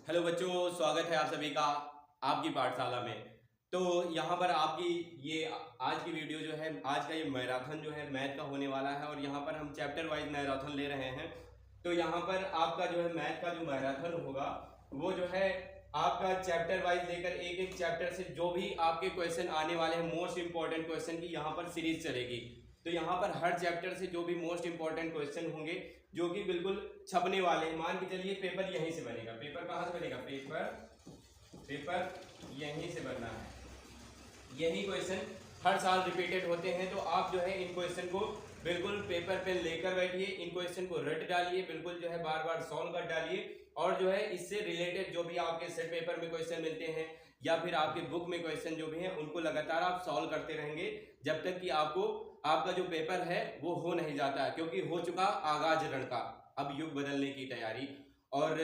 Hello बच्चों, स्वागत है आप सभी का आपकी पाठशाला में। तो यहाँ पर आपकी ये आज की वीडियो जो है, आज का ये मैराथन जो है मैथ का होने वाला है और यहाँ पर हम चैप्टर वाइज मैराथन ले रहे हैं। तो यहाँ पर आपका जो है मैथ का जो मैराथन होगा वो जो है आपका चैप्टर वाइज लेकर एक एक चैप्टर से जो भी आपके क्वेश्चन आने वाले हैं, मोस्ट इंपॉर्टेंट क्वेश्चन की यहाँ पर सीरीज चलेगी। तो यहाँ पर हर चैप्टर से जो भी मोस्ट इंपॉर्टेंट क्वेश्चन होंगे जो कि बिल्कुल छपने वाले हैं, मान के चलिए पेपर यहीं से बनेगा। पेपर कहाँ से बनेगा? पेपर यहीं से बनना है। यही क्वेश्चन हर साल रिपीटेड होते हैं। तो आप जो है इन क्वेश्चन को बिल्कुल पेपर पे लेकर बैठिए, इन क्वेश्चन को रट डालिए, बिल्कुल जो है बार बार सॉल्व कर डालिए और जो है इससे रिलेटेड जो भी आपके सेट पेपर में क्वेश्चन मिलते हैं या फिर आपके बुक में क्वेश्चन जो भी हैं उनको लगातार आप सॉल्व करते रहेंगे जब तक कि आपका जो पेपर है वो हो नहीं जाता है, क्योंकि हो चुका आगाज रण का, अब युग बदलने की तैयारी और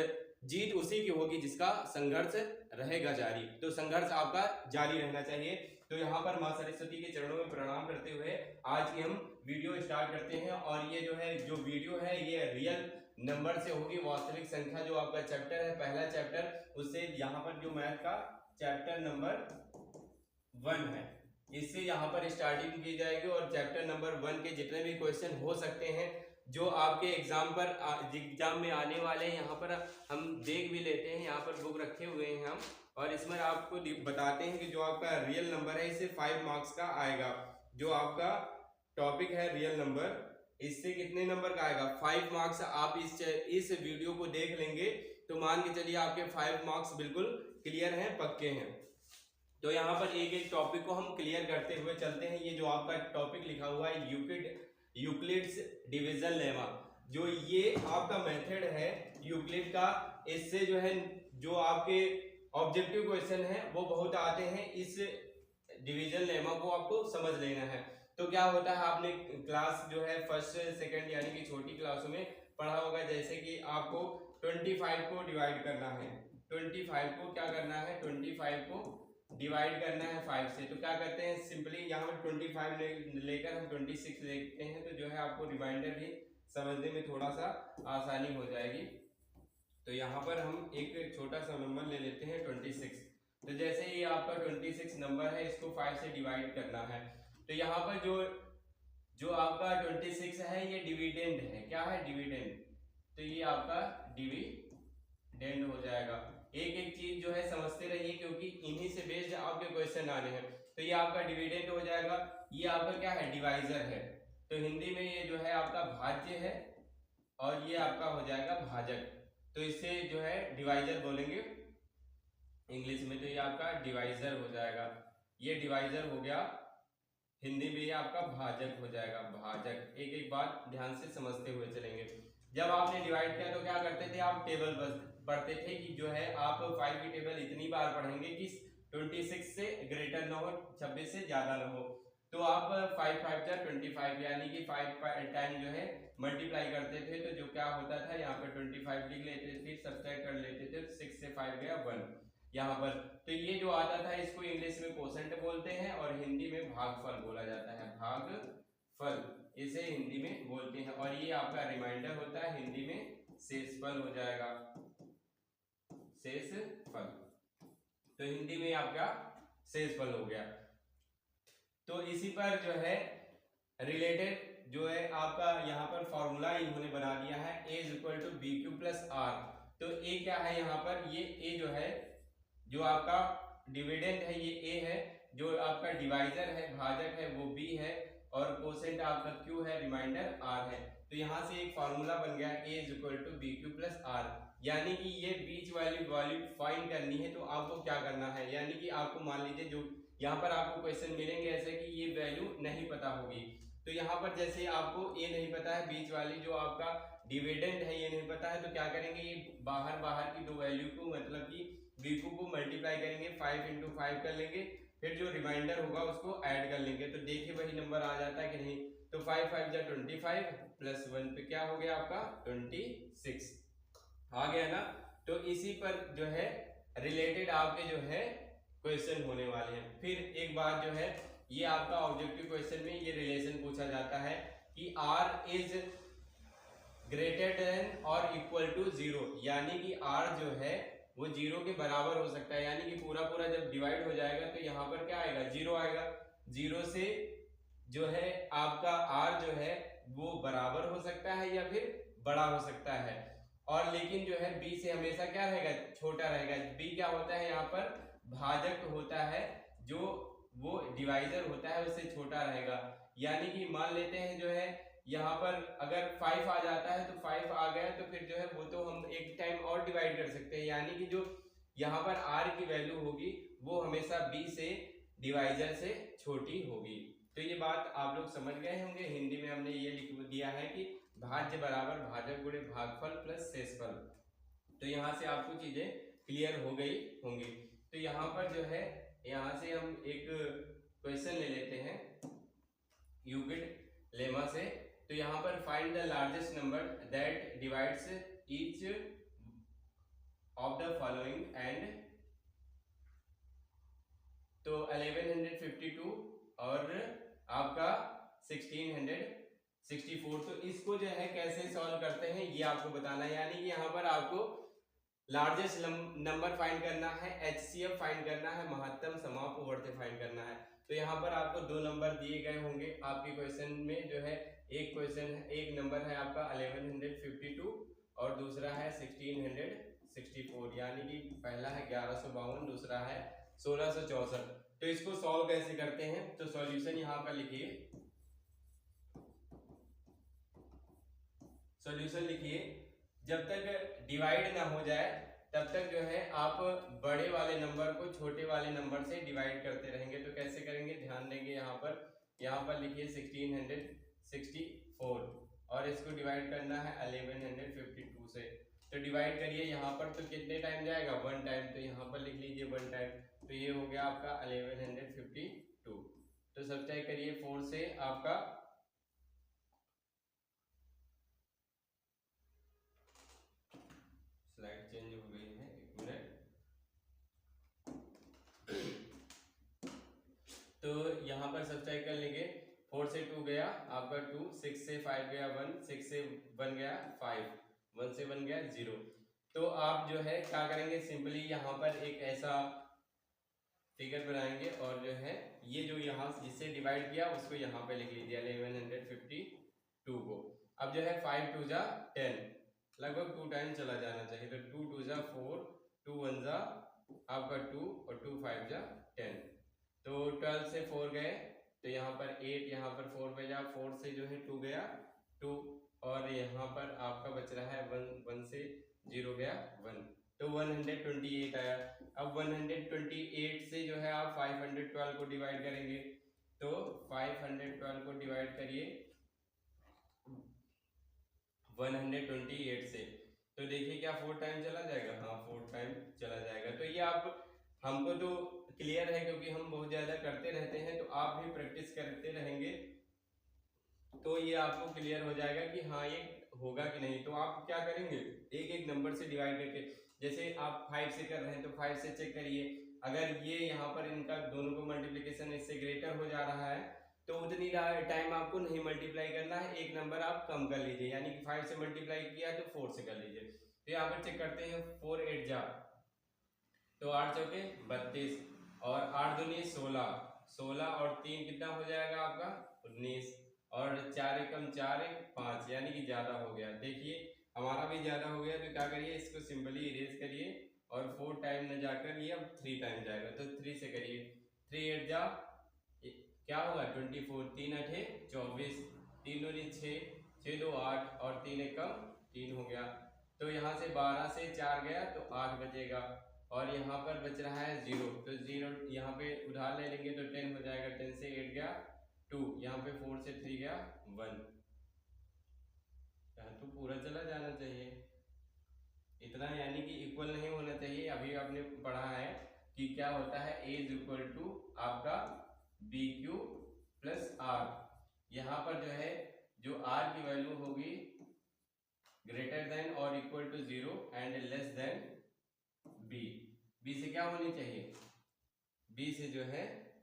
जीत उसी की होगी जिसका संघर्ष रहेगा जारी। तो संघर्ष आपका जारी रहना चाहिए। तो यहाँ पर माँ सरस्वती के चरणों में प्रणाम करते हुए आज की हम वीडियो स्टार्ट करते हैं। और ये जो वीडियो है ये रियल नंबर से होगी, वास्तविक संख्या जो आपका चैप्टर है, पहला चैप्टर, उससे यहाँ पर जो मैथ का चैप्टर नंबर 1 है इससे यहाँ पर स्टार्टिंग की जाएगी और चैप्टर नंबर 1 के जितने भी क्वेश्चन हो सकते हैं जो आपके एग्जाम में आने वाले हैं यहाँ पर हम देख भी लेते हैं। यहाँ पर बुक रखे हुए हैं हम और इसमें आपको बताते हैं कि जो आपका रियल नंबर है इससे 5 मार्क्स का आएगा। जो आपका टॉपिक है रियल नंबर, इससे कितने नंबर का आएगा? 5 मार्क्स। आप इस वीडियो को देख लेंगे तो मान के चलिए आपके 5 मार्क्स बिल्कुल क्लियर हैं, पक्के हैं। तो यहाँ पर एक एक टॉपिक को हम क्लियर करते हुए चलते हैं। ये जो आपका टॉपिक लिखा हुआ है यूक्लिड्स डिवीजन लेमा, जो ये आपका मेथड है यूक्लिड का, इससे जो है जो आपके ऑब्जेक्टिव क्वेश्चन है वो बहुत आते हैं। इस डिवीजन लेमा को आपको समझ लेना है। तो क्या होता है, आपने क्लास जो है फर्स्ट सेकंड यानी कि छोटी क्लासों में पढ़ा होगा, जैसे कि आपको 25 को डिवाइड करना है, 25 को क्या करना है, 25 को डिवाइड करना है 5 से। तो क्या करते हैं, सिंपली यहाँ पर 25 लेकर हम 26 लेते हैं। तो जो है आपको रिमाइंडर भी समझने में थोड़ा सा आसानी हो जाएगी। तो यहाँ पर हम एक छोटा सा नंबर ले लेते हैं 26। तो जैसे ये आपका 26 नंबर है, इसको 5 से डिवाइड करना है। तो यहाँ पर जो आपका 26 है ये डिविडेंड है। क्या है? डिविडेंड। तो ये आपका डिविडेंड हो जाएगा। एक एक चीज जो है समझते रहिए क्योंकि इन्हीं से बेस्ड आपके क्वेश्चन आने हैं। तो ये आपका डिविडेंड हो जाएगा। ये आपका क्या है? डिवाइजर है। तो हिंदी में ये जो है आपका भाज्य है और ये आपका हो जाएगा भाजक। तो इससे जो है डिवाइजर बोलेंगे इंग्लिश में। तो ये आपका डिवाइजर हो जाएगा। ये डिवाइजर हो गया, हिंदी में ये आपका भाजक हो जाएगा, भाजक। एक एक बात ध्यान से समझते हुए चलेंगे। जब आपने डिवाइड किया तो क्या करते थे, आप टेबल बस पढ़ते थे कि जो है आप 5 की टेबल इतनी बार पढ़ेंगे कि 26 से ग्रेटर ना हो, 26 से ज्यादा ना हो। तो आप 5 5 जा 25 यानी कि 5 टाइम जो है मल्टीप्लाई करते थे। तो जो क्या होता था, यहाँ पे 25 लिख लेते थे, सब्ट्रैक्ट कर लेते थे, 6 से 5 गया 1 यहाँ पर। तो ये जो आता था इसको इंग्लिश में कोसेंट बोलते हैं और हिंदी में भागफल बोला जाता है, भागफल इसे हिंदी में बोलते हैं। और ये आपका रिमाइंडर होता है, हिंदी में शेषफल हो जाएगा, शेषफल। तो हिंदी में आपका शेषफल हो गया। तो इसी पर जो है रिलेटेड जो है आपका यहाँ पर फॉर्मूला इन्होंने बना दिया है, a is equal to B Q plus R. तो a क्या है यहाँ पर, ये a जो है जो आपका डिविडेंड है ये a है, जो आपका डिवाइजर है भाजक है वो b है और कोसेंट आपका q है, रिमाइंडर r है। तो यहाँ से एक फॉर्मूला बन गया a is equal to B Q plus R. यानी कि ये बीच वाली वैल्यू फाइंड करनी है। तो आपको क्या करना है, यानी कि आपको मान लीजिए जो यहाँ पर आपको क्वेश्चन मिलेंगे ऐसे कि ये वैल्यू नहीं पता होगी। तो यहाँ पर जैसे आपको ए नहीं पता है, बीच वाली जो आपका डिविडेंड है ये नहीं पता है, तो क्या करेंगे, ये बाहर की दो वैल्यू को मतलब कि b2 को मल्टीप्लाई करेंगे, 5 × 5 कर लेंगे, फिर जो रिमाइंडर होगा उसको ऐड कर लेंगे। तो देखिए वही नंबर आ जाता है कि नहीं। तो 5 5 जा 25 प्लस 1 पे क्या हो गया आपका 26 आ गया ना। तो इसी पर जो है रिलेटेड आपके जो है क्वेश्चन होने वाले हैं। फिर एक बात जो है, ये आपका ऑब्जेक्टिव क्वेश्चन में ये रिलेशन पूछा जाता है कि r इज ग्रेटर देन और इक्वल टू 0, यानी कि r जो है वो 0 के बराबर हो सकता है, यानी कि पूरा पूरा जब डिवाइड हो जाएगा तो यहाँ पर क्या आएगा, 0 आएगा। 0 से जो है आपका r जो है वो बराबर हो सकता है या फिर बड़ा हो सकता है, और लेकिन जो है b से हमेशा क्या रहेगा, छोटा रहेगा। b क्या होता है यहाँ पर, भाजक होता है, जो वो डिवाइजर होता है उससे छोटा रहेगा। यानी कि मान लेते हैं जो है यहाँ पर अगर 5 आ जाता है तो 5 आ गया तो फिर जो है वो तो हम एक टाइम और डिवाइड कर सकते हैं, यानी कि जो यहाँ पर r की वैल्यू होगी वो हमेशा b से डिवाइजर से छोटी होगी। तो ये बात आप लोग समझ गए होंगे। हिंदी में हमने ये लिख दिया है कि भाज्य बराबर भाजक गुणे भागफल प्लस शेषफल। तो यहाँ से आपको चीजें क्लियर हो गई होंगी। तो यहाँ पर जो है यहाँ से हम एक क्वेश्चन ले लेते हैं यूक्लिड लेमा से। तो यहाँ पर find the largest number that divides each of the following and, तो 1152 और आपका 1664। तो इसको जो है कैसे सॉल्व करते हैं ये आपको बताना है, यानी कि यहाँ पर आपको लार्जेस्ट नंबर फाइंड करना है, HCF फाइंड करना है, महत्तम समापवर्ती फाइंड करना है। तो यहाँ पर आपको दो नंबर दिए गए होंगे आपके क्वेश्चन में जो है, एक नंबर है आपका 1152 और दूसरा है 1664, यानी कि पहला है 1152, दूसरा है 1664। तो इसको सॉल्व कैसे करते हैं, तो सॉल्यूशन यहाँ पर लिखिए, सॉल्यूशन लिखिए, जब तक डिवाइड ना हो जाए तब तक जो है आप बड़े वाले नंबर को छोटे वाले नंबर से डिवाइड करते रहेंगे। तो कैसे करेंगे, ध्यान देंगे, यहाँ पर लिखिए 1664 और इसको डिवाइड करना है 1152 से। तो डिवाइड करिए यहाँ पर, तो कितने टाइम जाएगा, 1 टाइम। तो यहाँ पर लिख लीजिए 1 टाइम, तो ये हो गया आपका 1152। तो सब्ट्रैक्ट करिए 4 से, आपका स्लाइड चेंज हो गई है, 1 मिनट। तो यहाँ पर सब्ट्रैक्ट कर लेंगे, 4 से 2 गया आपका 2, 6 से 5 गया 1, 6 से 1 गया 5, 1 से 1 गया 0। तो आप जो है क्या करेंगे, सिंपली यहाँ पर एक ऐसा फिगर बनाएंगे और जो है ये जो यहाँ जिससे डिवाइड किया उसको यहाँ पे लिख लीजिए 1152 को। अब जो है 5 2 जा 10, लगभग 2 टाइम चला जाना चाहिए। तो 2 2 जा 4, 2 1 जा आपका 2 और 2 5 जा 10। तो 12 से 4 गए तो यहाँ पर 8, यहाँ पर 4 बजा, 4 से जो है 2 गया 2, और यहाँ पर आपका बच रहा है 1, 1 से 0 गया 1, तो 128 आया। अब 128 से जो है आप 512 को डिवाइड करेंगे, तो 512 को डिवाइड करिए 128 से, तो देखिए क्या 4 टाइम चला जाएगा, हाँ 4 टाइम चला जाएगा। तो ये आप, हमको तो क्लियर है क्योंकि हम बहुत ज्यादा करते रहते हैं, तो आप भी प्रैक्टिस करते रहेंगे तो ये आपको क्लियर हो जाएगा कि हाँ ये होगा कि नहीं। तो आप क्या करेंगे, एक एक नंबर से डिवाइड करके, जैसे आप 5 से कर रहे हैं तो 5 से चेक करिए, अगर ये यहाँ पर इनका दोनों को मल्टीप्लिकेशन इससे ग्रेटर हो जा रहा है तो उतनी टाइम आपको नहीं मल्टीप्लाई करना है, एक नंबर आप कम कर लीजिए, यानी कि 5 से मल्टीप्लाई किया तो 4 से कर लीजिए। तो यहाँ पर चेक करते हैं, 4 8 जा, तो 8 चौके 32 और 8 दूनी 16, 16 और 3 कितना हो जाएगा आपका 19, और 4 एकम 4 एक 5, यानी कि ज्यादा हो गया। देखिए हमारा भी ज्यादा हो गया, तो क्या करिए इसको सिंपली इरेज करिए और 4 टाइम न जाकर ये अब 3 टाइम जाएगा, तो 3 से करिए, 3 8 जा क्या होगा 24, 3 8 24, 3 दूनी 6, 6 2 8 और 3 एकम 3 हो गया। तो यहाँ से 12 से 4 गया तो 8 बचेगा, और यहाँ पर बच रहा है 0, तो 0 यहाँ पे उधार ले लेंगे तो 10 हो जाएगा, 10 से 8 गया 2, यहाँ पे 4 से 3 गया 1, यहाँ तो पूरा चला जाना चाहिए इतना, यानी कि इक्वल नहीं होना चाहिए। अभी आपने पढ़ा है कि क्या होता है, A इज इक्वल टू आपका BQ प्लस R। यहाँ पर जो है जो R की वैल्यू होगी ग्रेटर देन और equal to 0 and less than B। B से क्या होनी चाहिए, B से जो है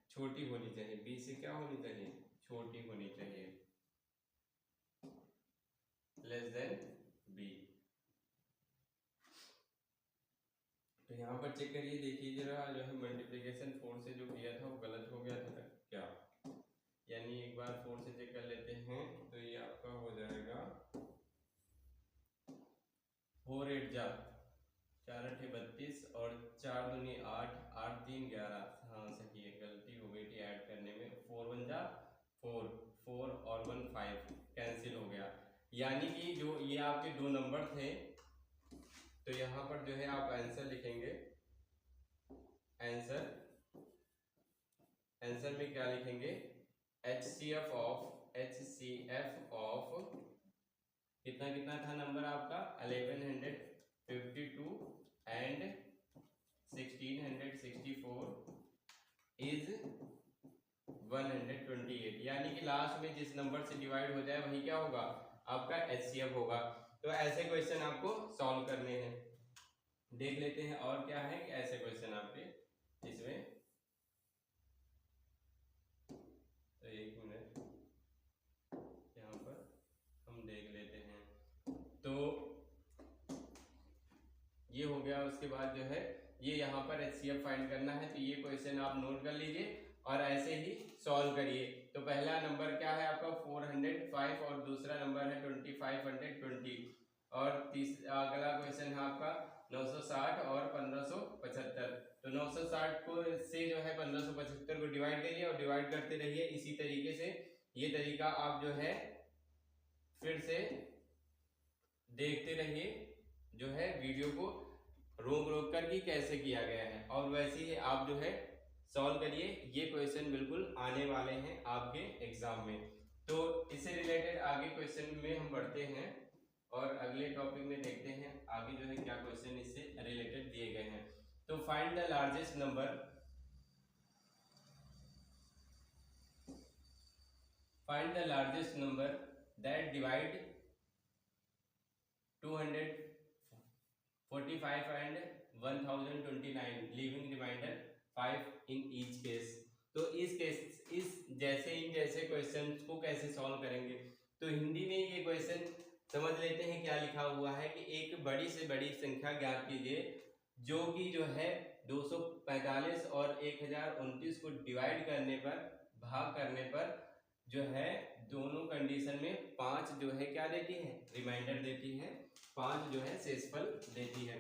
छोटी होनी चाहिए, B से क्या होनी चाहिए, छोटी होनी चाहिए, लेस देन B। तो यहाँ पर चेक करिए, देखिए जरा जो है मल्टीप्लिकेशन 4 से जो किया था वो गलत हो गया था क्या, यानी एक बार 4 से चेक कर लेते हैं। तो ये आपका हो जाएगा 4 8 जा 4 8 32 और 4 दूनी 8 8 3 11। हाँ सही है, गलती हो गई थी ऐड करने में। 4 1 जा 4 4 और 1 5 कैंसिल हो गया, यानी कि जो ये आपके दो नंबर थे, तो यहाँ पर जो है आप आंसर लिखेंगे। आंसर में क्या लिखेंगे, HCF ऑफ कितना कितना था नंबर आपका 1152 एंड 1664 इज 128, यानी कि लास्ट में जिस नंबर से डिवाइड हो जाए वही क्या होगा, आपका HCF होगा। तो ऐसे क्वेश्चन आपको सॉल्व करने हैं। देख लेते हैं और क्या है कि ऐसे क्वेश्चन आपके इसमें। तो एक मिनट यहाँ पर हम देख लेते हैं। तो ये हो गया, उसके बाद जो है ये यहाँ पर HCF फाइंड करना है। तो ये क्वेश्चन आप नोट कर लीजिए और ऐसे ही सॉल्व करिए। तो पहला नंबर क्या है आपका 405 और दूसरा नंबर है 2520 और अगला क्वेश्चन है आपका 960 और 1575। तो 960 को से जो है 1575 को डिवाइड करिए और डिवाइड करते रहिए इसी तरीके से। ये तरीका आप जो है फिर से देखते रहिए, जो है वीडियो को रोक रोक कर कि कैसे किया गया है, और वैसे ही आप जो है सॉल्व करिए। ये क्वेश्चन बिल्कुल आने वाले हैं आपके एग्जाम में। तो इससे रिलेटेड आगे क्वेश्चन में हम बढ़ते हैं और अगले टॉपिक में देखते हैं आगे जो है क्या क्वेश्चन इससे रिलेटेड दिए गए हैं। तो find the largest number that divide 245 and 1029 living remainder 5 in each case. तो इस जैसे क्वेश्चन को कैसे सॉल्व करेंगे, तो हिंदी में ये क्वेश्चन समझ लेते हैं। क्या लिखा हुआ है कि एक बड़ी से बड़ी संख्या ज्ञात कीजिए जो कि जो है 245 और 1029 को डिवाइड करने पर, भाग करने पर जो है दोनों कंडीशन में 5 जो है क्या देती है, रिमाइंडर देती है, 5 जो है शेषफल देती है।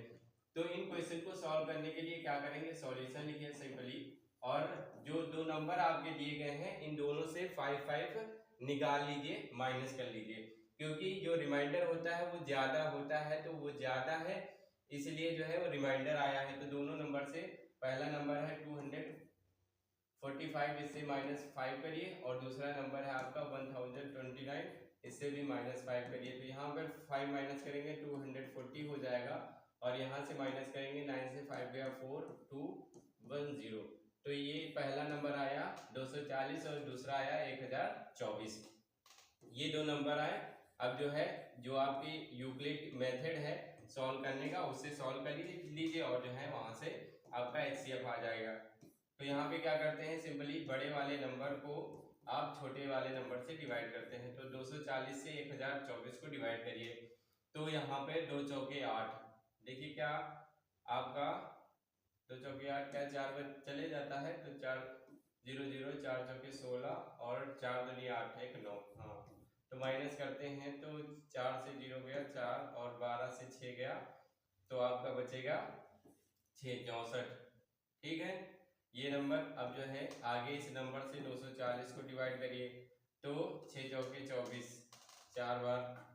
तो इन क्वेश्चन को सॉल्व करने के लिए क्या करेंगे, सॉल्यूशन लिखिए सिंपली, और जो दो नंबर आपके दिए गए हैं इन दोनों से 5 5 निकाल लीजिए, माइनस कर लीजिए, क्योंकि जो रिमाइंडर होता है वो ज्यादा होता है, तो वो ज्यादा है इसलिए जो है वो रिमाइंडर आया है। तो दोनों नंबर से पहला नंबर है 245, इससे -5 करिए, और दूसरा नंबर है आपका 1029, इससे भी -5 करिए। तो यहाँ पर 5 माइनस करेंगे 240 हो जाएगा, और यहाँ से माइनस करेंगे 9 से 5 गया 4 210। तो ये पहला नंबर आया 240 और दूसरा आया 1024। ये दो नंबर आए। अब जो है जो आपकी यूक्लिड मेथड है सॉल्व करने का, उससे सॉल्व कर लीजिए और जो है वहां से आपका HCF आ जाएगा। तो यहाँ पे क्या करते हैं, सिंपली बड़े वाले नंबर को आप छोटे वाले नंबर से डिवाइड करते हैं। तो 240 से 1024 को डिवाइड करिए। तो यहाँ पे 2 चौके 8, देखिए क्या आपका 2 चौके 8 क्या 4 पर चले जाता है, तो 4 0 0 4 चौके 16 और 4 दूनी 8 1 9। हाँ तो माइनस करते हैं तो 4 से 0 गया 4 और 12 से 6 गया, तो आपका बचेगा 6 64। ठीक है, ये नंबर। अब जो है आगे इस नंबर से 240 को डिवाइड करिए। तो 6 चौके 24, 4 बार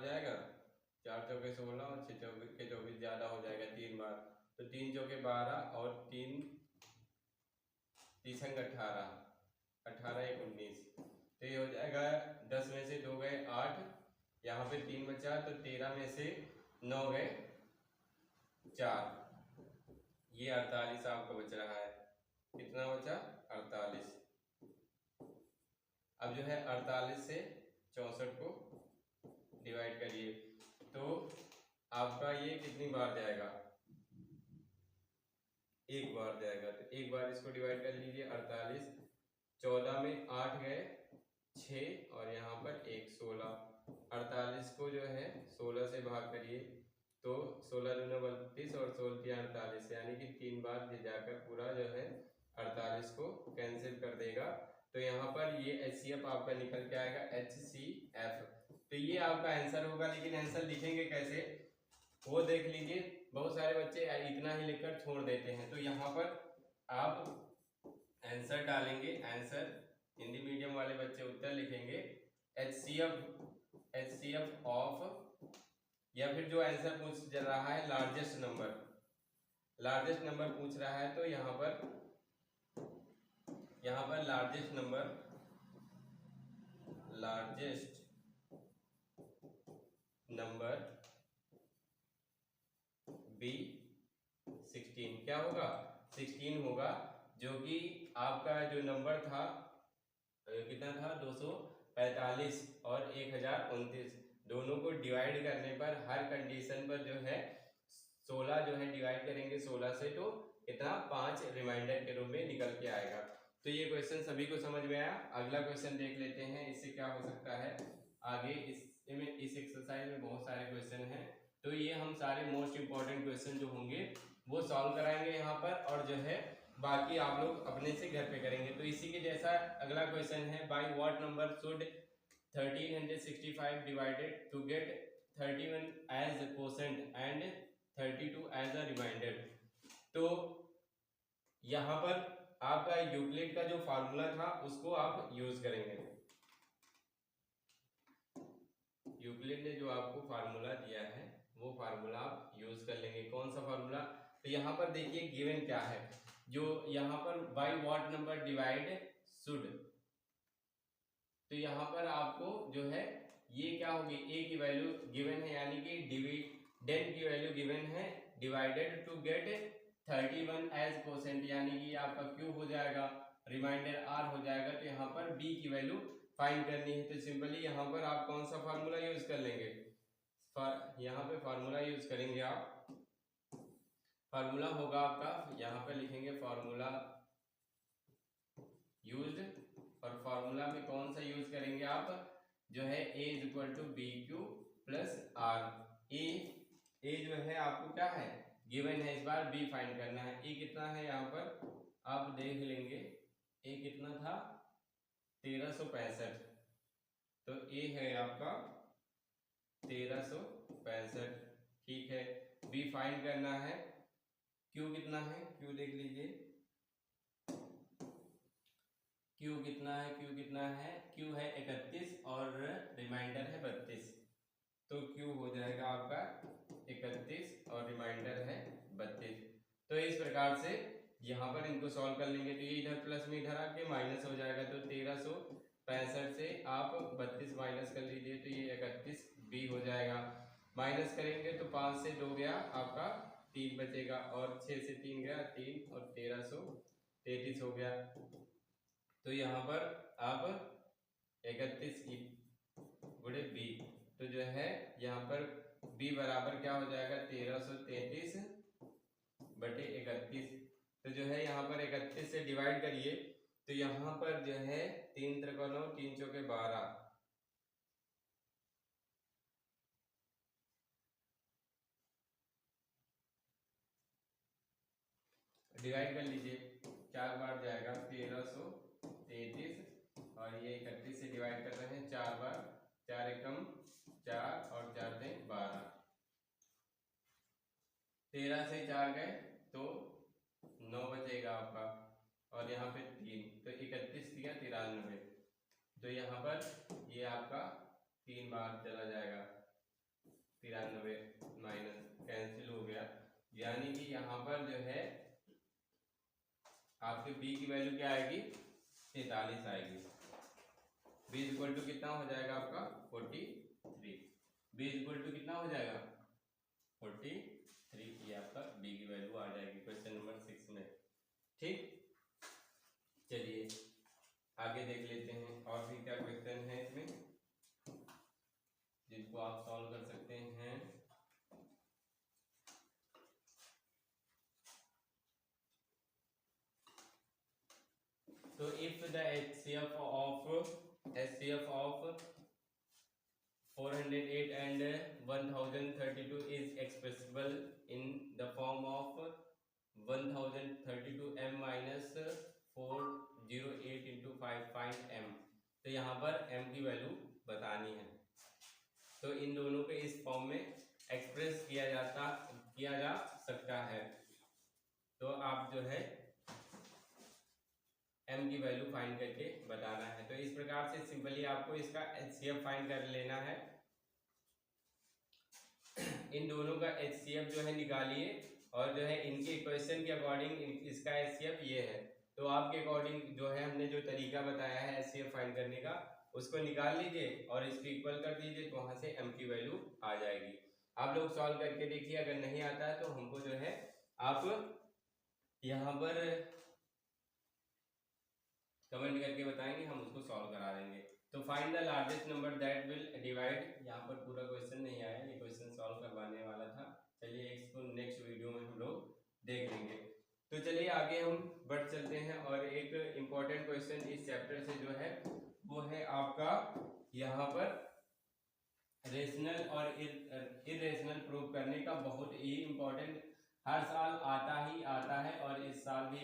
जाएगा, 4 चौके 16 और 6 चौके 24 ज्यादा हो जाएगा 3 बार, तो 3 चौके 12 और 3 3 18 18 1 19। तो ये हो जाएगा 10 में से 2 गए 8, यहाँ पे 3 बचा, तो 13 में से 9 गए 4, ये 48 आपको बच रहा है। कितना बचा 48। अब जो है 48 से 64 को डिवाइड करिए, तो आपका ये कितनी बार जाएगा, एक बार जाएगा। तो एक बार इसको डिवाइड कर लीजिए 48, 14 में 8 गए 6 और यहाँ पर 1 16, 48 को जो है 16 से भाग करिए, तो 16 दूना 32 और 16 48, यानी कि 3 बार ये जाकर पूरा जो है 48 को कैंसिल कर देगा। तो यहाँ पर ये HCF आपका निकल के आएगा HCF। तो ये आपका आंसर होगा, लेकिन आंसर लिखेंगे कैसे वो देख लीजिए। बहुत सारे बच्चे इतना ही लिखकर छोड़ देते हैं। तो यहाँ पर आप आंसर डालेंगे, आंसर हिंदी मीडियम वाले बच्चे उत्तर लिखेंगे HCF ऑफ, या फिर जो आंसर पूछ रहा है लार्जेस्ट नंबर पूछ रहा है, तो यहाँ पर लार्जेस्ट नंबर बी 16 क्या होगा, 16 होगा, जो कि आपका जो नंबर था कितना था 245 और 1029, दोनों को डिवाइड करने पर हर कंडीशन पर जो है 16 जो है डिवाइड करेंगे 16 से, तो कितना 5 रिमाइंडर के रूप में निकल के आएगा। तो ये क्वेश्चन सभी को समझ में आया। अगला क्वेश्चन देख लेते हैं, इससे क्या हो सकता है आगे। इस एक्सरसाइज में बहुत सारे क्वेश्चन हैं, तो ये हम सारे मोस्ट इंपॉर्टेंट क्वेश्चन जो होंगे वो सॉल्व कराएंगे यहाँ पर, और जो है बाकी आप लोग अपने से घर पे करेंगे। तो इसी के जैसा अगला क्वेश्चन है, by what number should 1365 divided to get 31 as quotient and 32 as a remainder. तो यहाँ पर आपका यूक्लिड का जो फार्मूला था उसको आप यूज करेंगे। यूक्लिड ने जो आपको फार्मूला दिया है वो फार्मूला आप यूज कर लेंगे। कौन सा फार्मूला, तो यहाँ पर देखिए गिवन क्या है, जो यहाँ पर bye what number divide should, तो यहाँ पर आपको जो है ये क्या होगी, ए की वैल्यू गिवन है यानी कि डिविडेंड की वैल्यू गिवन है, divided to get 31 as quotient, यानी कि आपका क्यू हो जाएगा, रिमाइंडर आर हो जाएगा। तो यहाँ पर बी की वैल्यू फाइंड करनी है। तो सिंपली यहाँ पर आप कौन सा फार्मूला यूज कर लेंगे, यहाँ पे फार्मूला यूज करेंगे आप, फार्मूला होगा आपका, यहाँ पे लिखेंगे फार्मूला यूज्ड, और फार्मूला में कौन सा यूज करेंगे आप, जो है A is equal to B Q plus R. A जो है आपको क्या है गिवन है, इस बार बी फाइंड करना है। ए कितना है यहाँ पर आप देख लेंगे, ए कितना था 1365, तो ए है आपका 1365, ठीक है। बी फाइंड करना है, क्यू कितना है, क्यू देख लीजिए, क्यू कितना है, क्यू है 31 और रिमाइंडर है 32, तो क्यू हो जाएगा आपका 31 और रिमाइंडर है 32। तो इस प्रकार से यहाँ पर इनको सॉल्व कर लेंगे। तो ये इधर प्लस में इधर आके माइनस हो जाएगा, तो 1365 से आप 32 माइनस कर लीजिए, तो ये 31 बी हो जाएगा। माइनस करेंगे तो 5 से 2 गया आपका 3 बचेगा, और 6 से 3 गया 3, और 1333 हो गया। तो यहाँ पर आप 31 गुणे बी, तो जो है यहाँ पर b बराबर क्या हो जाएगा 1333 बटे 31। तो जो है यहाँ पर 31 से डिवाइड करिए, तो यहाँ पर जो है 3 त्रिकोणों 3 चौके 12, डिवाइड कर लीजिए, 4 बार जाएगा 1333, और ये 31 से डिवाइड कर रहे हैं 4 बार, 4 एकम 4 और 4 से 12, 13 से 4 गए तो 9 बचेगा आपका, और यहाँ पे 3, तो 31 दिया 93, तो यहाँ पर ये आपका 3 बार चला जाएगा, 93 माइनस कैंसिल हो गया, यानी कि यहाँ पर जो है आपके b की वैल्यू क्या आएगी 43 आएगी। b इक्वल टू कितना हो जाएगा आपका 43, b इक्वल टू कितना हो जाएगा 43, ये आपका b की वैल्यू आ जाएगी क्वेश्चन नंबर 6 में। ठीक, चलिए आगे देख लेते हैं और भी क्या क्वेश्चन है इसमें जिनको आप सॉल्व कर सकते हैं। तो if the HCF of 408 and 1032 is expressible in the form of 1032 m minus 408 into 5 find m। तो यहाँ पर m की वैल्यू बतानी है, तो इन दोनों को इस फॉर्म में एक्सप्रेस किया जा सकता है। तो आप जो है m की वैल्यू फाइंड करके बताना है। तो इस प्रकार से सिंपली आपको इसका HCF फाइंड कर लेना है। इन दोनों का HCF जो है निकालिए और जो है इनके इक्वेशन के अकॉर्डिंग इसका HCF ये है। तो आपके अकॉर्डिंग जो है हमने जो तरीका बताया है HCF फाइंड करने का, उसको निकाल लीजिए और इसको इक्वल कर दीजिए, तो वहां से m की वैल्यू आ जाएगी। आप लोग सॉल्व करके देखिए, अगर नहीं आता है तो हमको जो है आप यहाँ पर कमेंट करके बताएंगे, हम उसको सॉल्व करा देंगे। तो find the largest number that will divide, यहाँ पर पूरा क्वेश्चन नहीं आया, ये क्वेश्चन सॉल्व करवाने वाला था। चलिए इसको नेक्स्ट वीडियो में हम लोग देख लेंगे। तो चलिए आगे हम बढ़ चलते हैं और एक इम्पॉर्टेंट क्वेश्चन इस चैप्टर से जो है वो है आपका यहाँ पर रेशनल और इरेशनल प्रूव करने का। बहुत ही इम्पोर्टेंट, हर साल आता है और इस साल भी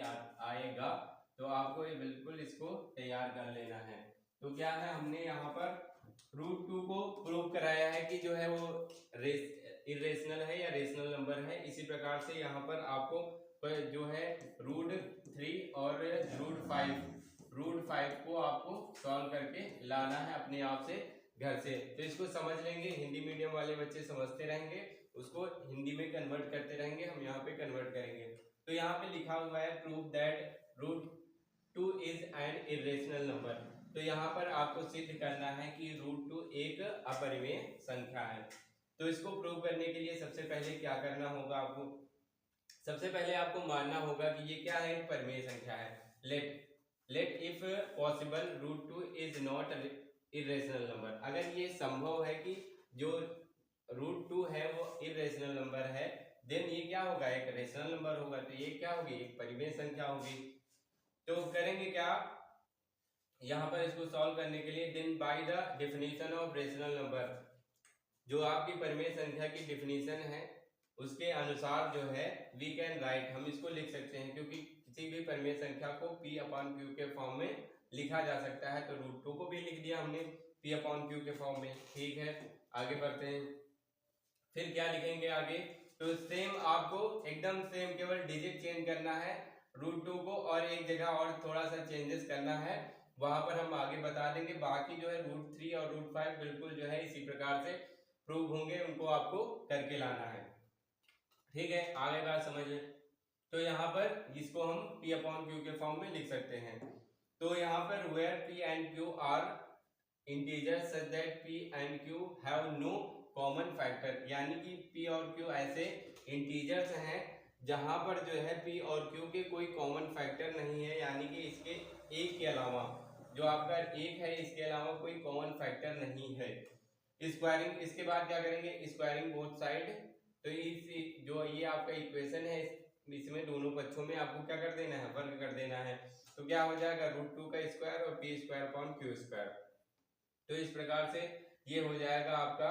आएगा, तो आपको ये बिल्कुल इसको तैयार कर लेना है। तो क्या है, हमने यहाँ पर √2 को प्रूव कराया है कि जो है वो इरेशनल है या रेशनल नंबर है। इसी प्रकार से यहाँ पर आपको जो है √3 और √5 को आपको सॉल्व करके लाना है अपने आप से घर से। तो इसको समझ लेंगे, हिंदी मीडियम वाले बच्चे समझते रहेंगे, उसको हिंदी में कन्वर्ट करते रहेंगे, हम यहाँ पे कन्वर्ट करेंगे। तो यहाँ पे लिखा हुआ है prove that √2 is an irrational number. तो यहाँ पर आपको सिद्ध करना है कि √2 एक अपरिमेय संख्या है। तो इसको प्रूव करने के लिए सबसे पहले क्या करना होगा आपको, सबसे पहले आपको मानना होगा कि ये क्या है, परिमेय संख्या है। Let if possible √2 is not irrational number. अगर ये संभव है कि जो √2 है वो इरेशनल नंबर है, देन ये क्या होगा, एक रेशनल नंबर होगा। तो ये क्या होगी, एक परिमेय संख्या होगी। तो करेंगे क्या, यहाँ पर इसको सॉल्व करने के लिए then by the definition of rational number, जो आपकी परिमेय संख्या की डेफिनेशन है उसके अनुसार जो है वी कैन राइट, हम इसको लिख सकते हैं, क्योंकि किसी भी परिमेय संख्या को P/Q के फॉर्म में लिखा जा सकता है। तो √2 को भी लिख दिया हमने P/Q के फॉर्म में। ठीक है, आगे बढ़ते हैं। फिर क्या लिखेंगे आगे, तो सेम आपको एकदम सेम, केवल डिजिट चेंज करना है √2 को, और एक जगह और थोड़ा सा चेंजेस करना है, वहां पर हम आगे बता देंगे। बाकी जो है √3 और √5 बिल्कुल जो है इसी प्रकार से प्रूव होंगे, उनको आपको करके लाना है। ठीक है, आगे बात समझिए। तो यहाँ पर इसको हम P/Q के फॉर्म में लिख सकते हैं। तो यहाँ पर where P and Q are integers such that P and Q have no common factor, यानी कि P और Q ऐसे इंटीजर्स हैं जहां पर जो है P और Q के कोई कॉमन फैक्टर नहीं है, यानी कि इसके एक के अलावा, जो आपका एक है इसके अलावा कोई कॉमन फैक्टर नहीं है। स्क्वायरिंग, इसके बाद क्या करेंगे, स्क्वायरिंग बोथ साइड। तो इस जो ये आपका इक्वेशन है, इसमें दोनों पक्षों में आपको क्या कर देना है, वर्ग कर देना है। तो क्या हो जाएगा, √2 का स्क्वायर और P²/Q²। तो इस प्रकार से ये हो जाएगा आपका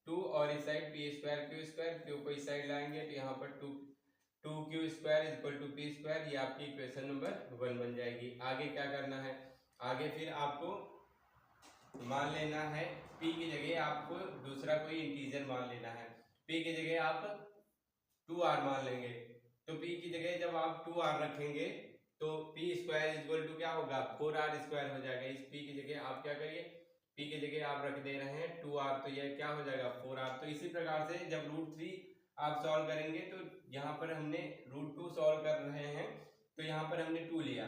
2, और इस साइड P²/Q², Q को इस साइड लाएंगे तो यहाँ पर 2Q² = P²। ये आपकी इक्वेशन नंबर 1 बन जाएगी। आगे क्या करना है, आगे फिर आपको मान लेना है P की जगह आपको दूसरा कोई इंटीजर मान लेना है। P की जगह आप 2R मान लेंगे। तो P की जगह जब आप 2R रखेंगे तो P² क्या होगा, 4R² हो जाएगा। इस P की जगह आप क्या करिए, P की जगह आप रख दे रहे हैं 2R, तो यह क्या हो जाएगा, 4R। तो इसी प्रकार से जब √3 आप सॉल्व करेंगे, तो यहाँ पर हमने √2 सॉल्व कर रहे हैं, तो यहाँ पर हमने 2 लिया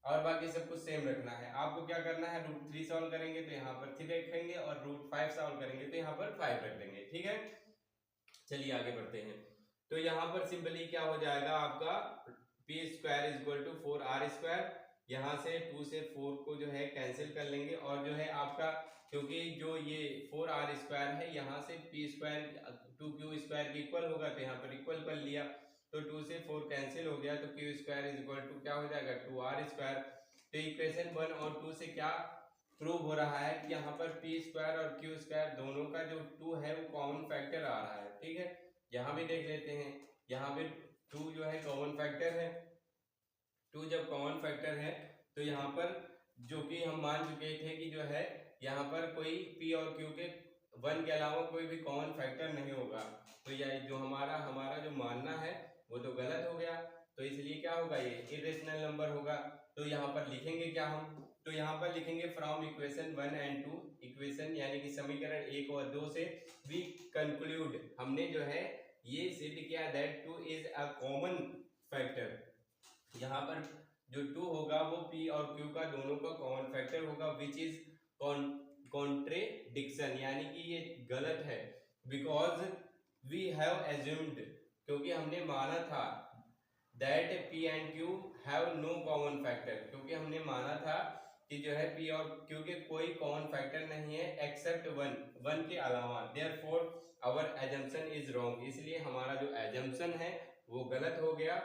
और बाकी सब कुछ सेम रखना है। आपको क्या करना है, √3 सॉल्व करेंगे तो यहाँ पर 3 रखेंगे, और √5 सॉल्व करेंगे तो यहाँ पर 5 रख देंगे। ठीक है, चलिए आगे बढ़ते हैं। तो यहाँ पर सिंपली क्या हो जाएगा आपका P² = 4R²। यहाँ से 2 से 4 को जो है कैंसिल कर लेंगे, और जो है आपका, क्योंकि जो ये 4R² है, यहाँ से P² 2Q² की इक्वल होगा, तो यहाँ पर इक्वल कर लिया, तो 2 से 4 कैंसिल हो गया, तो Q² = क्या हो जाएगा, 2R²। तो इक्वेशन 1 और 2 से क्या प्रूव हो रहा है कि यहाँ पर पी स्क्वायर और क्यू स्क्वायर दोनों का जो 2 है वो कॉमन फैक्टर आ रहा है। ठीक है, यहाँ भी देख लेते हैं, यहाँ पे 2 जो है कॉमन फैक्टर है। 2 जब कॉमन फैक्टर है तो यहाँ पर जो कि हम मान चुके थे कि जो है यहाँ पर कोई पी और क्यू के 1 के अलावा कोई भी कॉमन फैक्टर नहीं होगा, तो यह जो हमारा जो मानना है वो तो गलत हो गया। तो इसलिए क्या होगा, ये इरेशनल नंबर होगा। तो यहाँ पर लिखेंगे क्या हम, तो यहाँ पर लिखेंगे फ्रॉम इक्वेशन 1 एंड 2, इक्वेशन यानी कि समीकरण 1 और 2 से वी कंक्लूड, हमने जो है ये सिद्ध किया that 2 is a common factor. यहाँ पर जो 2 होगा वो p और q का दोनों का कॉमन फैक्टर होगा, विच इज कॉन्ट्रेडिक्शन, यानी कि ये गलत है। बिकॉज वी हैव एज्यूम्ड, क्योंकि हमने माना था that p and q have no common factor, क्योंकि हमने माना था कि जो है p और q के कोई कॉमन फैक्टर नहीं है एक्सेप्ट 1 के अलावा। Therefore our assumption is wrong, इसलिए हमारा जो एजम्पशन है वो गलत हो गया।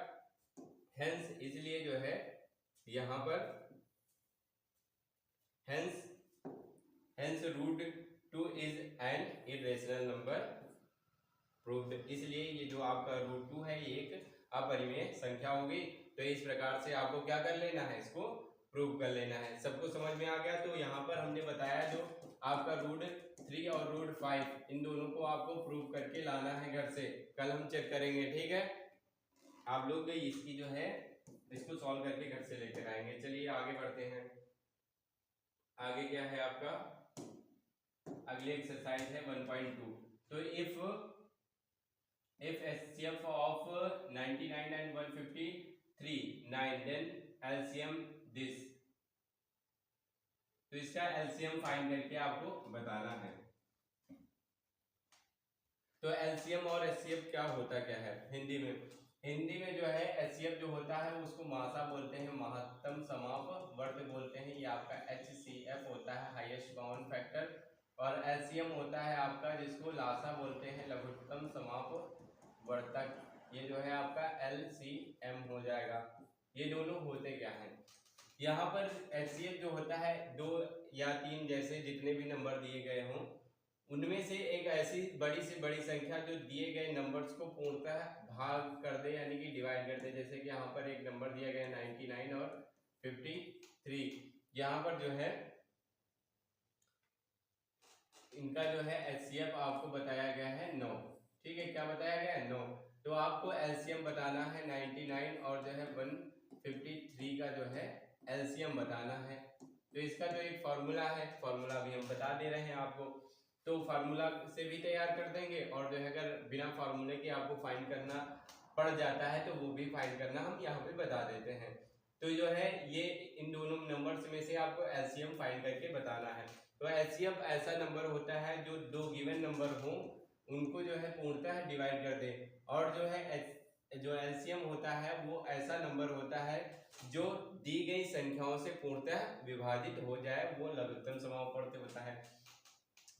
हेंस इसलिए जो है यहाँ पर hence root 2 is an irrational number proved, इसलिए ये जो आपका रूट 2 है ये एक अपरिमेय संख्या होगी। तो इस प्रकार से आपको क्या कर लेना है, इसको प्रूव कर लेना है। सबको समझ में आ गया। तो यहाँ पर हमने बताया जो आपका रूट 3 और रूट 5 इन दोनों को आपको प्रूव करके लाना है घर से, कल हम चेक करेंगे। ठीक है, आप लोग इसकी जो है इसको सॉल्व करके घर से लेकर आएंगे। चलिए आगे बढ़ते हैं। आगे क्या है आपका, अगले एक्सरसाइज है 1.2। तो if HCF of 99 and 153 9, then LCM this। तो इसका LCM फाइंड करके आपको बताना है। तो LCM और HCF क्या होता क्या है हिंदी में जो है HCF जो होता है उसको मासा बोलते हैं, महत्तम समाप वर्त बोलते हैं। ये आपका HCF होता है हाईएस्ट कॉमन फैक्टर, और LCM होता है आपका जिसको लासा बोलते हैं, लघुत्तम समाप वर्तक। ये जो है आपका LCM हो जाएगा। ये दोनों होते क्या हैं, यहाँ पर HCF जो होता है 2 या 3 जैसे जितने भी नंबर दिए गए हों उनमें से एक ऐसी बड़ी से बड़ी संख्या जो दिए गए नंबर्स को पूर्णतः भाग कर दे, यानी कि डिवाइड कर दे। जैसे कि यहाँ पर एक नंबर दिया गया 99 और 53, यहाँ पर जो है इनका जो है HCF आपको बताया गया है 9। ठीक है, क्या बताया गया है 9। तो आपको LCM बताना है 99 और जो है 153 का जो है LCM बताना है। तो इसका जो एक फॉर्मूला है, फॉर्मूला भी हम बता दे रहे हैं आपको, तो फार्मूला से भी तैयार कर देंगे, और जो है अगर बिना फार्मूले के आपको फाइंड करना पड़ जाता है तो वो भी फाइंड करना हम यहाँ पे बता देते हैं। तो जो है ये इन दोनों नंबर्स में से आपको LCM फाइंड करके बताना है। तो HCF ऐसा नंबर होता है जो 2 गिवन नंबर हो उनको जो है पूर्णतः डिवाइड कर दे, और जो है जो LCM होता है वो ऐसा नंबर होता है जो दी गई संख्याओं से पूर्णतः विभाजित हो जाए, वो लघुत्तम समापवर्ती होता है।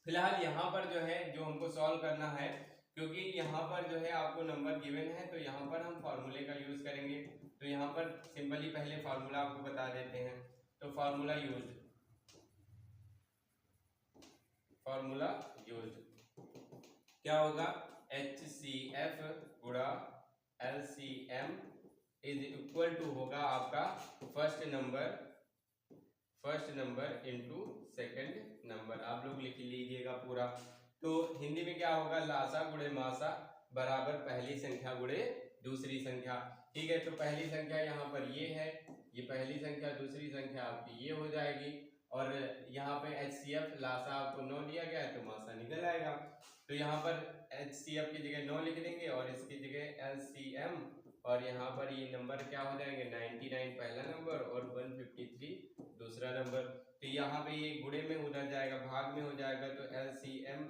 फिलहाल यहाँ पर जो है जो हमको सॉल्व करना है, क्योंकि यहाँ पर जो है आपको नंबर गिवन है तो यहाँ पर हम फार्मूले का यूज करेंगे। तो यहाँ पर सिंपली पहले फार्मूला आपको बता देते हैं। तो फार्मूला यूज क्या होगा, HCF गुणा LCM इज इक्वल टू होगा आपका first number into second number. आप लोग लिख लीजिएगा पूरा। तो हिंदी में क्या होगा, लासा गुणे मासा बराबर पहली संख्या गुणे दूसरी संख्या। ठीक है, तो पहली संख्या यहाँ पर ये है, ये पहली संख्या, दूसरी संख्या आपकी ये हो जाएगी, और यहाँ पे HCF लासा आपको 9 दिया गया है तो मासा निकल आएगा। तो यहाँ पर HCF की जगह 9 लिख देंगे और इसकी जगह LCM, और यहाँ पर ये नंबर क्या हो जाएंगे 99 पहला नंबर और 153 दूसरा नंबर। तो यहाँ पे ये गुणे में उधर जाएगा, भाग में हो जाएगा, तो LCM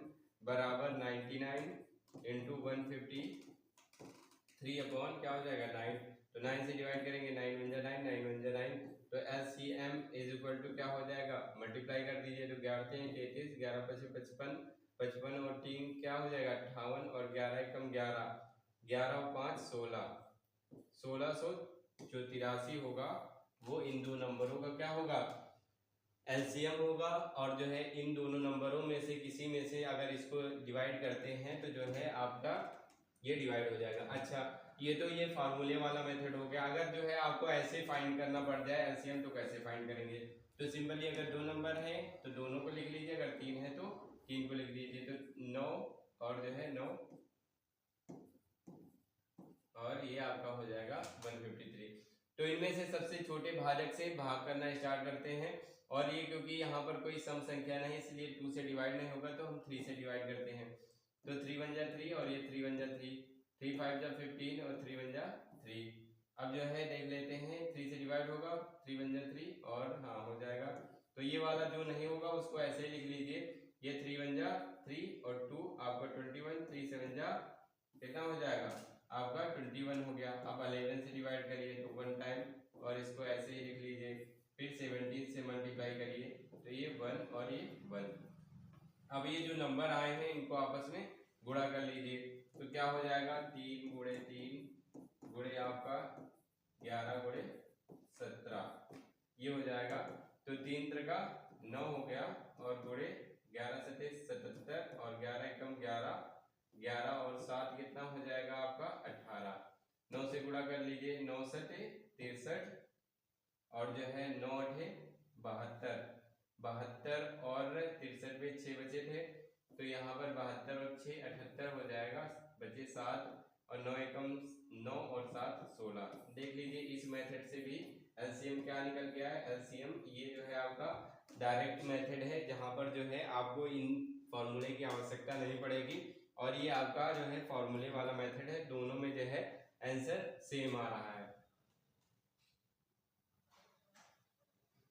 बराबर 99 इंटू 153 अपॉन क्या हो जाएगा 9। तो 9 से डिवाइड करेंगे, 9 × 9 9 × 9, तो LCM इज इक्वल टू क्या हो जाएगा, मल्टीप्लाई कर दीजिए तो 11 × 33, 11 × 55, 55 और 3 क्या हो जाएगा 58, और 11 × 11, 11 और 5 16, 1683 होगा। वो इन दो नंबरों का क्या होगा एलसीएम होगा, और जो है इन दोनों नंबरों में से किसी में से अगर इसको डिवाइड करते हैं तो जो है आपका ये डिवाइड हो जाएगा। अच्छा, ये तो ये फार्मूले वाला मेथड हो गया। अगर जो है आपको ऐसे फाइंड करना पड़ जाए एलसीएम तो कैसे फाइंड करेंगे? तो सिंपली अगर 2 नंबर है तो दोनों को लिख लीजिए, अगर 3 है तो 3 को लिख लीजिए। तो 9 और जो है 9 और ये आपका हो जाएगा 153। तो इनमें से सबसे छोटे भाजक से भाग करना स्टार्ट करते हैं, और ये क्योंकि यहाँ पर कोई सम संख्या नहीं इसलिए 2 से डिवाइड नहीं होगा तो हम 3 से डिवाइड करते हैं। तो 3 1 जा 3 और ये 3 1 जा 3, 3 5 जा 15 और 3 1 जा 3। अब जो है देख लेते हैं, 3 से डिवाइड होगा, 3 1 जा 3 और हाँ हो जाएगा। तो ये वाला जो नहीं होगा उसको ऐसे ही लिख लीजिए, ये 3 1 जा 3 और 2 आपका 21, 3 7 जा कितना हो जाएगा आपका 21 हो गया। अब 11 से डिवाइड करिए तो 1 टाइम और इसको ऐसे ही लिख लीजिए, फिर 17 से मल्टीप्लाई करिए तो ये 1 और ये 1। अब ये जो नंबर आए हैं इनको आपस में गुणा कर लीजिए, तो क्या हो जाएगा 3 गुणे 3 गुणे आपका 11 गुणे 17 ये हो जाएगा। तो 3 त्रिका 9 हो गया और गुणे 11 सते 77 और 11 एकम 11, 11 और 7 कितना हो जाएगा आपका 18। 9 से गुणा कर लीजिए, 9 सते 63 और जो है 9 अठे 72, 72 और 63 में 6 बचे थे तो यहाँ पर 72 और 6 78 हो जाएगा, बचे 7 और 9 एकम 9 और 7 16। देख लीजिए इस मेथड से भी एलसीएम क्या निकल गया है। एलसीएम ये जो है आपका डायरेक्ट मेथड है जहाँ पर जो है आपको इन फॉर्मूले की आवश्यकता नहीं पड़ेगी, और ये आपका जो है फॉर्मूले वाला मेथड है, दोनों में जो है आंसर सेम आ रहा है।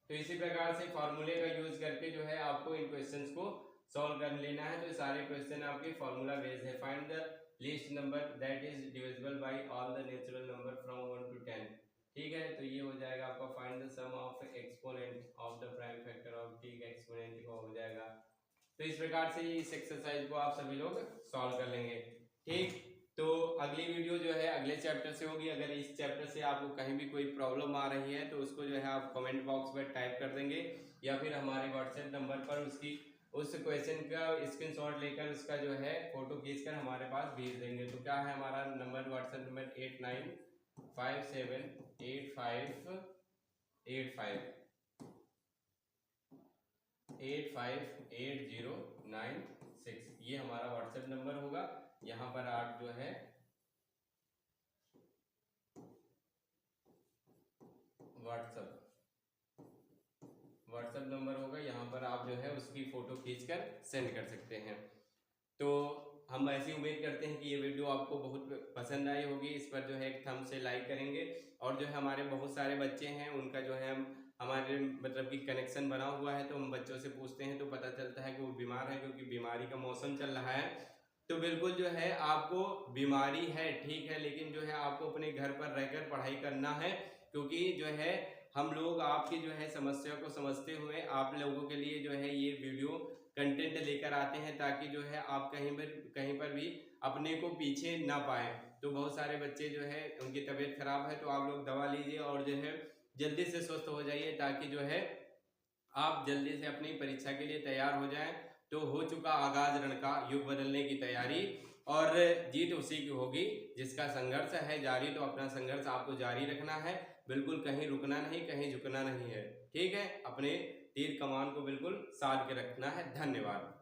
तो इसी प्रकार से फॉर्मूले का यूज करके जो है आपको इन क्वेश्चंस को सॉल्व कर लेना है। तो सारे क्वेश्चन आपके फॉर्मूला बेस्ड है। Find the least number that is divisible by all the natural number from 1 to 10। ठीक है, तो ये हो जाएगा आपका find the sum of exponent of the prime factor of ठीक एक्सपोनेंट को हो जाएगा। तो इस प्रकार से इस एक्सरसाइज को आप सभी लोग सॉल्व कर लेंगे। ठीक, तो अगली वीडियो जो है अगले चैप्टर से होगी। अगर इस चैप्टर से आपको कहीं भी कोई प्रॉब्लम आ रही है तो उसको जो है आप कमेंट बॉक्स में टाइप कर देंगे या फिर हमारे व्हाट्सएप नंबर पर उस क्वेश्चन का स्क्रीनशॉट लेकर उसका जो है फोटो खींचकर हमारे पास भेज देंगे। तो क्या है हमारा नंबर, व्हाट्सएप नंबर 895785858096, ये हमारा व्हाट्सएप नंबर होगा। यहाँ पर आप जो है व्हाट्सएप नंबर होगा, यहाँ पर आप जो है उसकी फोटो खींचकर सेंड कर सकते हैं। तो हम ऐसी उम्मीद करते हैं कि ये वीडियो आपको बहुत पसंद आई होगी। इस पर जो है एक थंब से लाइक करेंगे, और जो है हमारे बहुत सारे बच्चे हैं उनका जो है हमारे मतलब कि कनेक्शन बना हुआ है, तो हम बच्चों से पूछते हैं तो पता चलता है कि वो बीमार है, क्योंकि बीमारी का मौसम चल रहा है। तो बिल्कुल जो है आपको बीमारी है ठीक है, लेकिन जो है आपको अपने घर पर रहकर पढ़ाई करना है, क्योंकि जो है हम लोग आपकी जो है समस्या को समझते हुए आप लोगों के लिए जो है ये वीडियो कंटेंट लेकर आते हैं, ताकि जो है आप कहीं पर भी अपने को पीछे ना पाए। तो बहुत सारे बच्चे जो है उनकी तबीयत खराब है, तो आप लोग दवा लीजिए और जो है जल्दी से स्वस्थ हो जाइए, ताकि जो है आप जल्दी से अपनी परीक्षा के लिए तैयार हो जाएं। तो हो चुका आगाज रण का, युग बदलने की तैयारी, और जीत उसी की होगी जिसका संघर्ष है जारी। तो अपना संघर्ष आपको जारी रखना है, बिल्कुल कहीं रुकना नहीं, कहीं झुकना नहीं है। ठीक है, अपने तीर कमान को बिल्कुल साध के रखना है। धन्यवाद।